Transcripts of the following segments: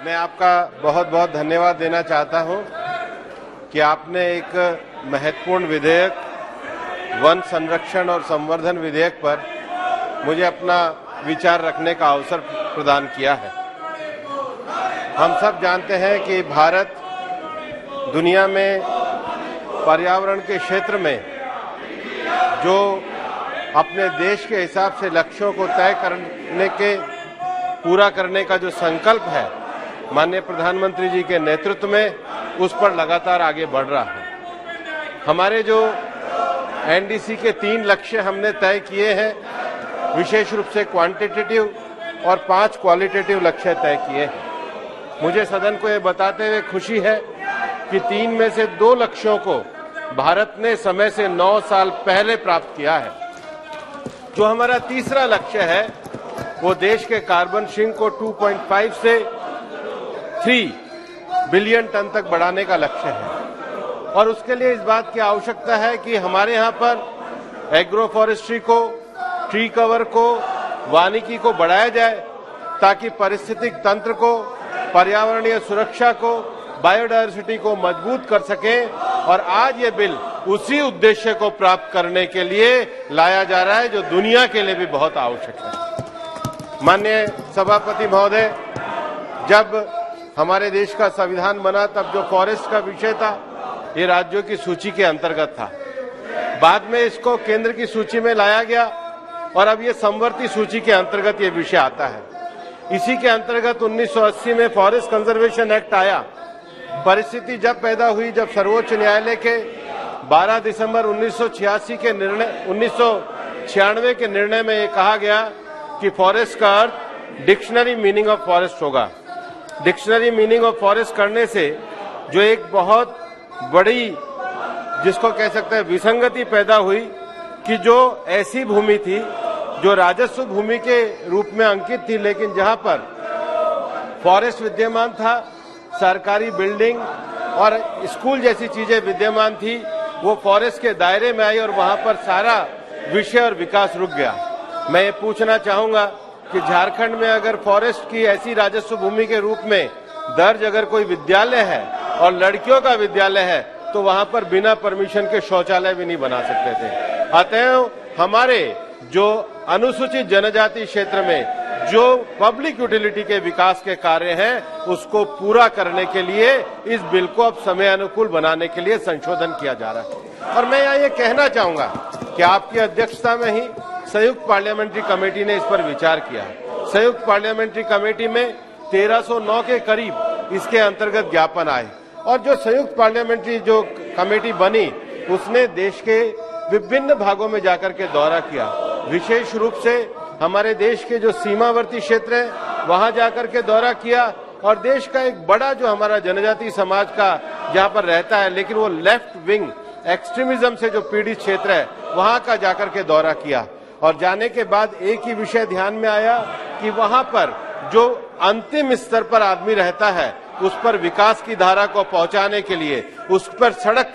मैं आपका बहुत बहुत धन्यवाद देना चाहता हूं कि आपने एक महत्वपूर्ण विधेयक वन संरक्षण और संवर्धन विधेयक पर मुझे अपना विचार रखने का अवसर प्रदान किया है। हम सब जानते हैं कि भारत दुनिया में पर्यावरण के क्षेत्र में जो अपने देश के हिसाब से लक्ष्यों को तय करने के पूरा करने का जो संकल्प है माननीय प्रधानमंत्री जी के नेतृत्व में उस पर लगातार आगे बढ़ रहा है। हमारे जो एनडीसी के 3 लक्ष्य हमने तय किए हैं, विशेष रूप से क्वांटिटेटिव और 5 क्वालिटेटिव लक्ष्य तय किए हैं। मुझे सदन को ये बताते हुए खुशी है कि 3 में से 2 लक्ष्यों को भारत ने समय से 9 साल पहले प्राप्त किया है। जो हमारा तीसरा लक्ष्य है वो देश के कार्बन सिंक को 2.5 से 3 बिलियन टन तक बढ़ाने का लक्ष्य है और उसके लिए इस बात की आवश्यकता है कि हमारे यहाँ पर एग्रो फॉरेस्ट्री को, ट्री कवर को, वानिकी को बढ़ाया जाए ताकि पारिस्थितिक तंत्र को, पर्यावरणीय सुरक्षा को, बायोडायवर्सिटी को मजबूत कर सके और आज ये बिल उसी उद्देश्य को प्राप्त करने के लिए लाया जा रहा है जो दुनिया के लिए भी बहुत आवश्यक है। माननीय सभापति महोदय, जब हमारे देश का संविधान बना तब जो फॉरेस्ट का विषय था ये राज्यों की सूची के अंतर्गत था। बाद में इसको केंद्र की सूची में लाया गया और अब ये समवर्ती सूची के अंतर्गत ये विषय आता है। इसी के अंतर्गत 1980 में फॉरेस्ट कंजर्वेशन एक्ट आया। परिस्थिति जब पैदा हुई जब सर्वोच्च न्यायालय के 12 दिसंबर 1996 के निर्णय में ये कहा गया कि फॉरेस्ट का अर्थ डिक्शनरी मीनिंग ऑफ फॉरेस्ट होगा। डिक्शनरी मीनिंग ऑफ फॉरेस्ट करने से जो एक बहुत बड़ी जिसको कह सकते हैं विसंगति पैदा हुई कि जो ऐसी भूमि थी जो राजस्व भूमि के रूप में अंकित थी, लेकिन जहां पर फॉरेस्ट विद्यमान था, सरकारी बिल्डिंग और स्कूल जैसी चीजें विद्यमान थी, वो फॉरेस्ट के दायरे में आई और वहां पर सारा विषय और विकास रुक गया। मैं ये पूछना चाहूंगा कि झारखंड में अगर फॉरेस्ट की ऐसी राजस्व भूमि के रूप में दर्ज अगर कोई विद्यालय है और लड़कियों का विद्यालय है तो वहां पर बिना परमिशन के शौचालय भी नहीं बना सकते थे। अतएव हमारे जो अनुसूचित जनजाति क्षेत्र में जो पब्लिक यूटिलिटी के विकास के कार्य हैं उसको पूरा करने के लिए इस बिल को अब समय अनुकूल बनाने के लिए संशोधन किया जा रहा है। और मैं यहाँ ये कहना चाहूंगा कि आपकी अध्यक्षता में ही संयुक्त पार्लियामेंट्री कमेटी ने इस पर विचार किया। संयुक्त पार्लियामेंट्री कमेटी में 1309 के करीब इसके अंतर्गत ज्ञापन आए और जो संयुक्त पार्लियामेंट्री जो कमेटी बनी उसने देश के विभिन्न भागों में जाकर के दौरा किया। विशेष रूप से हमारे देश के जो सीमावर्ती क्षेत्र है वहां जाकर के दौरा किया और देश का एक बड़ा जो हमारा जनजाति समाज का जहां पर रहता है लेकिन वो लेफ्ट विंग एक्सट्रीमिज्म से जो पीड़ित क्षेत्र है वहां का जाकर के दौरा किया और जाने के बाद एक ही विषय ध्यान में आया कि वहां पर जो अंतिम स्तर पर आदमी रहता है उस पर विकास की धारा को पहुंचाने के लिए, उस पर सड़क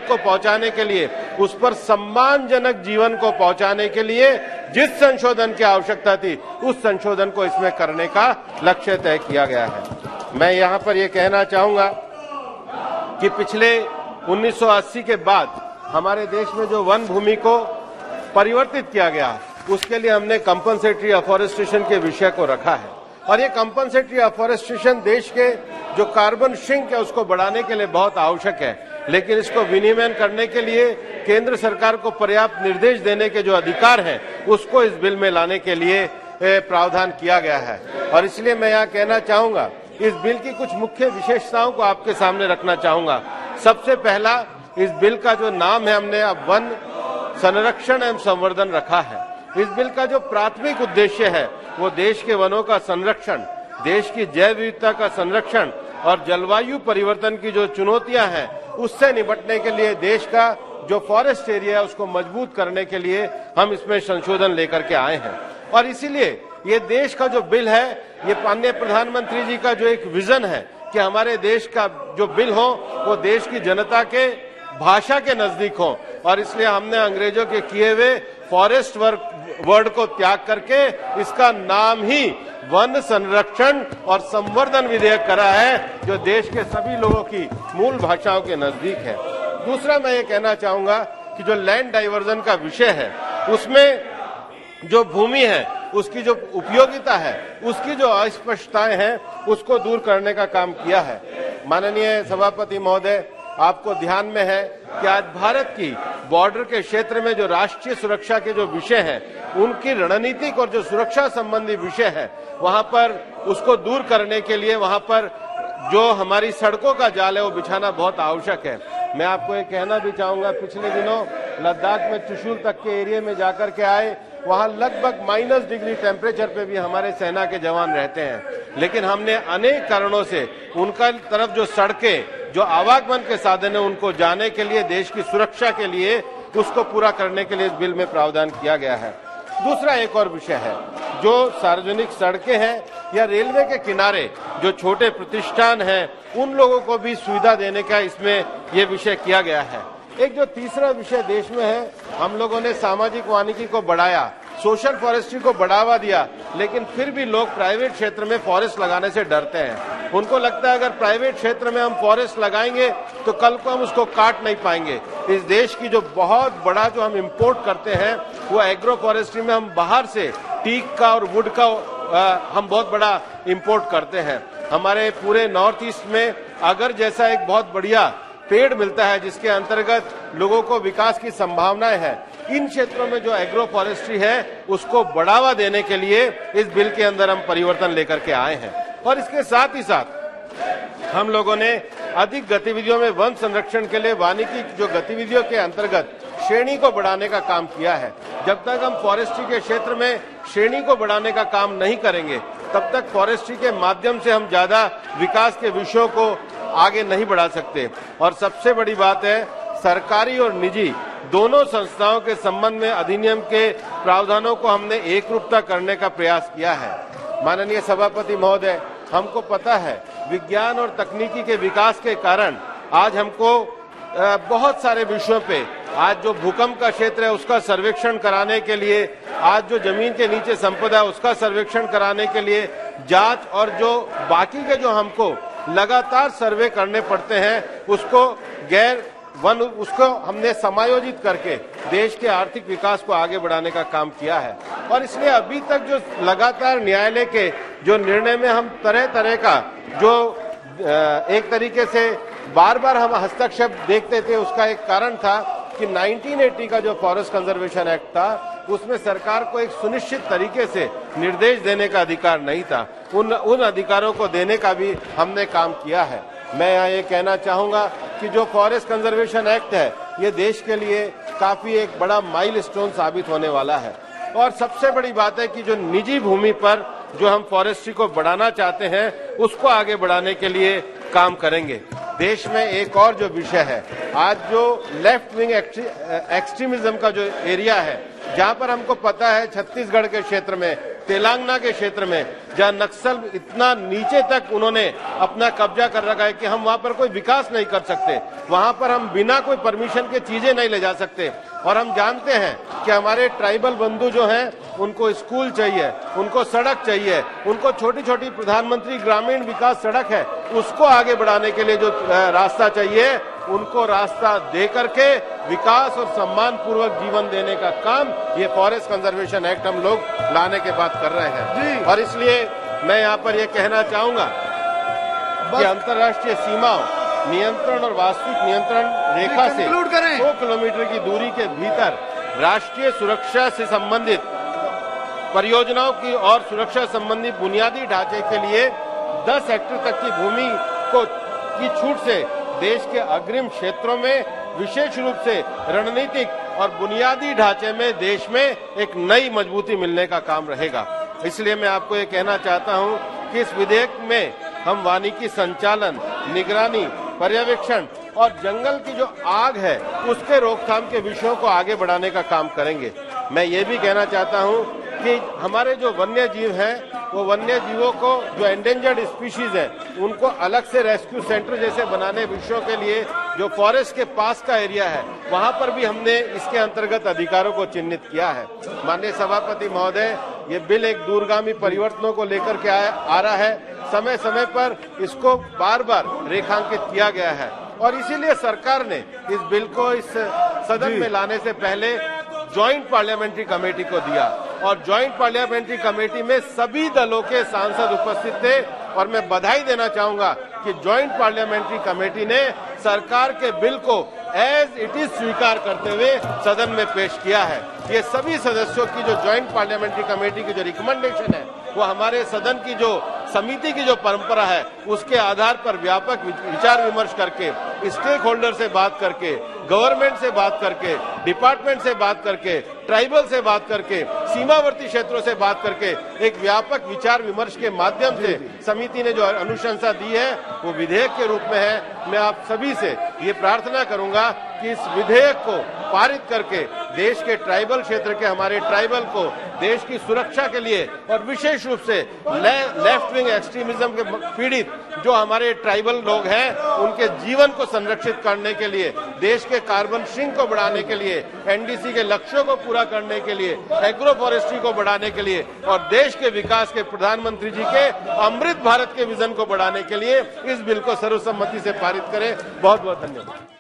को पहुंचाने के लिए, उस पर सम्मानजनक जीवन को पहुंचाने के लिए जिस संशोधन की आवश्यकता थी उस संशोधन को इसमें करने का लक्ष्य तय किया गया है। मैं यहां पर यह कहना चाहूंगा कि पिछले 1980 के बाद हमारे देश में जो वन भूमि को परिवर्तित किया गया उसके लिए हमने कंपनसेटरी अफॉरेस्टेशन के विषय को रखा है और ये कंपनसेटरी अफॉरेस्टेशन देश के जो कार्बन सिंक है उसको बढ़ाने के लिए बहुत आवश्यक है, लेकिन इसको विनियमन करने के लिए केंद्र सरकार को पर्याप्त निर्देश देने के जो अधिकार हैं उसको इस बिल में लाने के लिए प्रावधान किया गया है। और इसलिए मैं यहाँ कहना चाहूंगा इस बिल की कुछ मुख्य विशेषताओं को आपके सामने रखना चाहूंगा। सबसे पहला, इस बिल का जो नाम है हमने अब वन संरक्षण एवं संवर्धन रखा है। इस बिल का जो प्राथमिक उद्देश्य है वो देश के वनों का संरक्षण, देश की जैव विविधता का संरक्षण और जलवायु परिवर्तन की जो चुनौतियां हैं उससे निपटने के लिए देश का जो फॉरेस्ट एरिया है उसको मजबूत करने के लिए हम इसमें संशोधन लेकर के आए हैं। और इसीलिए ये देश का जो बिल है ये माननीय प्रधानमंत्री जी का जो एक विजन है कि हमारे देश का जो बिल हो वो देश की जनता के भाषा के नजदीक हो और इसलिए हमने अंग्रेजों के किए हुए फॉरेस्ट वर्ड को त्याग करके इसका नाम ही वन संरक्षण और संवर्धन विधेयक करा है, जो देश के सभी लोगों की मूल भाषाओं के नजदीक है। दूसरा मैं ये कहना चाहूंगा कि जो लैंड डाइवर्जन का विषय है, उसमें जो भूमि है, उसकी जो उपयोगिता है, उसकी जो अस्पष्टताएं हैं, उसको दूर करने का काम किया है। माननीय सभापति महोदय, आपको ध्यान में है कि आज भारत की बॉर्डर के क्षेत्र में जो राष्ट्रीय सुरक्षा के जो विषय हैं, उनकी रणनीतिक और जो सुरक्षा संबंधी विषय है, वहां पर उसको दूर करने के लिए वहां पर जो हमारी सड़कों का जाल है वो बिछाना बहुत आवश्यक है। मैं आपको ये कहना भी चाहूंगा, पिछले दिनों लद्दाख में चुशुल तक के एरिया में जाकर के आए, वहां लगभग -डिग्री टेम्परेचर पे भी हमारे सेना के जवान रहते हैं, लेकिन हमने अनेक कारणों से उनका तरफ जो सड़कें, जो आवागमन के साधन है, उनको जाने के लिए, देश की सुरक्षा के लिए, उसको पूरा करने के लिए इस बिल में प्रावधान किया गया है। दूसरा एक और विषय है, जो सार्वजनिक सड़कें हैं या रेलवे के किनारे जो छोटे प्रतिष्ठान हैं, उन लोगों को भी सुविधा देने का इसमें ये विषय किया गया है। एक जो तीसरा विषय देश में है, हम लोगों ने सामाजिक वानिकी को बढ़ाया, सोशल फॉरेस्ट्री को बढ़ावा दिया, लेकिन फिर भी लोग प्राइवेट क्षेत्र में फॉरेस्ट लगाने से डरते हैं। उनको लगता है अगर प्राइवेट क्षेत्र में हम फॉरेस्ट लगाएंगे तो कल को हम उसको काट नहीं पाएंगे। इस देश की जो बहुत बड़ा जो हम इंपोर्ट करते हैं, वो एग्रो फॉरेस्ट्री में हम बाहर से टीक का और वुड का हम बहुत बड़ा इंपोर्ट करते हैं। हमारे पूरे नॉर्थ ईस्ट में अगर जैसा एक बहुत बढ़िया पेड़ मिलता है, जिसके अंतर्गत लोगों को विकास की संभावनाएं हैं, इन क्षेत्रों में जो एग्रो फॉरेस्ट्री है, उसको बढ़ावा देने के लिए इस बिल के अंदर हम परिवर्तन लेकर के आए हैं। और इसके साथ ही साथ हम लोगों ने अधिक गतिविधियों में वन संरक्षण के लिए वानिकी जो गतिविधियों के अंतर्गत श्रेणी को बढ़ाने का काम किया है। जब तक हम फॉरेस्ट्री के क्षेत्र में श्रेणी को बढ़ाने का काम नहीं करेंगे, तब तक फॉरेस्ट्री के माध्यम से हम ज्यादा विकास के विषयों को आगे नहीं बढ़ा सकते। और सबसे बड़ी बात है, सरकारी और निजी दोनों संस्थाओं के संबंध में अधिनियम के प्रावधानों को हमने एकरूपता करने का प्रयास किया है। माननीय सभापति महोदय, हमको पता है विज्ञान और तकनीकी के विकास के कारण आज हमको बहुत सारे विषयों पे, आज जो भूकंप का क्षेत्र है उसका सर्वेक्षण कराने के लिए, आज जो जमीन के नीचे संपदा है उसका सर्वेक्षण कराने के लिए, जांच और जो बाकी के जो हमको लगातार सर्वे करने पड़ते हैं, उसको उसको हमने समायोजित करके देश के आर्थिक विकास को आगे बढ़ाने का काम किया है। और इसलिए अभी तक जो लगातार न्यायालय के जो निर्णय में हम तरह तरह का जो एक तरीके से बार बार हम हस्तक्षेप देखते थे, उसका एक कारण था कि 1980 का जो फॉरेस्ट कंजर्वेशन एक्ट था, उसमें सरकार को एक सुनिश्चित तरीके से निर्देश देने का अधिकार नहीं था। उन अधिकारों को देने का भी हमने काम किया है। मैं यहाँ ये कहना चाहूंगा कि जो फॉरेस्ट कंजर्वेशन एक्ट है, ये देश के लिए काफी एक बड़ा माइलस्टोन साबित होने वाला है। और सबसे बड़ी बात है कि जो निजी भूमि पर जो हम फॉरेस्ट्री को बढ़ाना चाहते हैं, उसको आगे बढ़ाने के लिए काम करेंगे। देश में एक और जो विषय है, आज जो लेफ्ट विंग एक्सट्रीमिज्म का जो एरिया है, जहां पर हमको पता है छत्तीसगढ़ के क्षेत्र में, तेलंगाना के क्षेत्र में, जहां नक्सल इतना नीचे तक उन्होंने अपना कब्जा कर रखा है कि हम वहां पर कोई विकास नहीं कर सकते, वहां पर हम बिना कोई परमिशन के चीजें नहीं ले जा सकते। और हम जानते हैं कि हमारे ट्राइबल बंधु जो हैं, उनको स्कूल चाहिए, उनको सड़क चाहिए, उनको छोटी छोटी प्रधानमंत्री ग्रामीण विकास सड़क है, उसको आगे बढ़ाने के लिए जो रास्ता चाहिए, उनको रास्ता दे करके विकास और सम्मान पूर्वक जीवन देने का काम ये फॉरेस्ट कंजर्वेशन एक्ट हम लोग लाने के बाद कर रहे हैं। और इसलिए मैं यहाँ पर ये कहना चाहूंगा कि अंतर्राष्ट्रीय सीमाओं, नियंत्रण और वास्तविक नियंत्रण रेखा से 100 किलोमीटर की दूरी के भीतर राष्ट्रीय सुरक्षा से संबंधित परियोजनाओं की और सुरक्षा संबंधी बुनियादी ढांचे के लिए 10 हेक्टेयर तक की भूमि की छूट से देश के अग्रिम क्षेत्रों में विशेष रूप से रणनीतिक और बुनियादी ढांचे में देश में एक नई मजबूती मिलने का काम रहेगा। इसलिए मैं आपको ये कहना चाहता हूं कि इस विधेयक में हम वानिकी संचालन, निगरानी, पर्यवेक्षण और जंगल की जो आग है उसके रोकथाम के विषयों को आगे बढ़ाने का काम करेंगे। मैं ये भी कहना चाहता हूं कि हमारे जो वन्य जीव हैं, वो वन्य जीवों को जो एंडेंजर्ड स्पीशीज है उनको अलग से रेस्क्यू सेंटर जैसे बनाने विषयों के लिए जो फॉरेस्ट के पास का एरिया है वहां पर भी हमने इसके अंतर्गत अधिकारों को चिन्हित किया है। माननीय सभापति महोदय, ये बिल एक दूरगामी परिवर्तनों को लेकर के आ रहा है। समय समय पर इसको बार बार रेखांकित किया गया है और इसीलिए सरकार ने इस बिल को इस सदन में लाने से पहले ज्वाइंट पार्लियामेंट्री कमेटी को दिया और ज्वाइंट पार्लियामेंट्री कमेटी में सभी दलों के सांसद उपस्थित थे और मैं बधाई देना चाहूंगा कि ज्वाइंट पार्लियामेंट्री कमेटी ने सरकार के बिल को एज इट इज स्वीकार करते हुए सदन में पेश किया है। ये सभी सदस्यों की जो ज्वाइंट पार्लियामेंट्री कमेटी की जो रिकमेंडेशन है वो हमारे सदन की जो समिति की जो परंपरा है उसके आधार पर व्यापक विचार विमर्श करके, स्टेक होल्डर से बात करके, गवर्नमेंट से बात करके, डिपार्टमेंट से बात करके, ट्राइबल से बात करके, सीमावर्ती क्षेत्रों से बात करके एक व्यापक विचार विमर्श के माध्यम से समिति ने जो अनुशंसा दी है वो विधेयक के रूप में है। मैं आप सभी से ये प्रार्थना करूंगा कि इस विधेयक को पारित करके देश के ट्राइबल क्षेत्र के हमारे ट्राइबल को देश की सुरक्षा के लिए और विशेष रूप से लेफ्ट विंग एक्सट्रीमिज्म के पीड़ित जो हमारे ट्राइबल लोग हैं उनके जीवन को संरक्षित करने के लिए, देश के कार्बन सिंक को बढ़ाने के लिए, एनडीसी के लक्ष्यों को पूरा करने के लिए, एग्रो फॉरेस्ट्री को बढ़ाने के लिए और देश के विकास के प्रधानमंत्री जी के अमृत भारत के विजन को बढ़ाने के लिए इस बिल को सर्वसम्मति से पारित करें। बहुत बहुत धन्यवाद।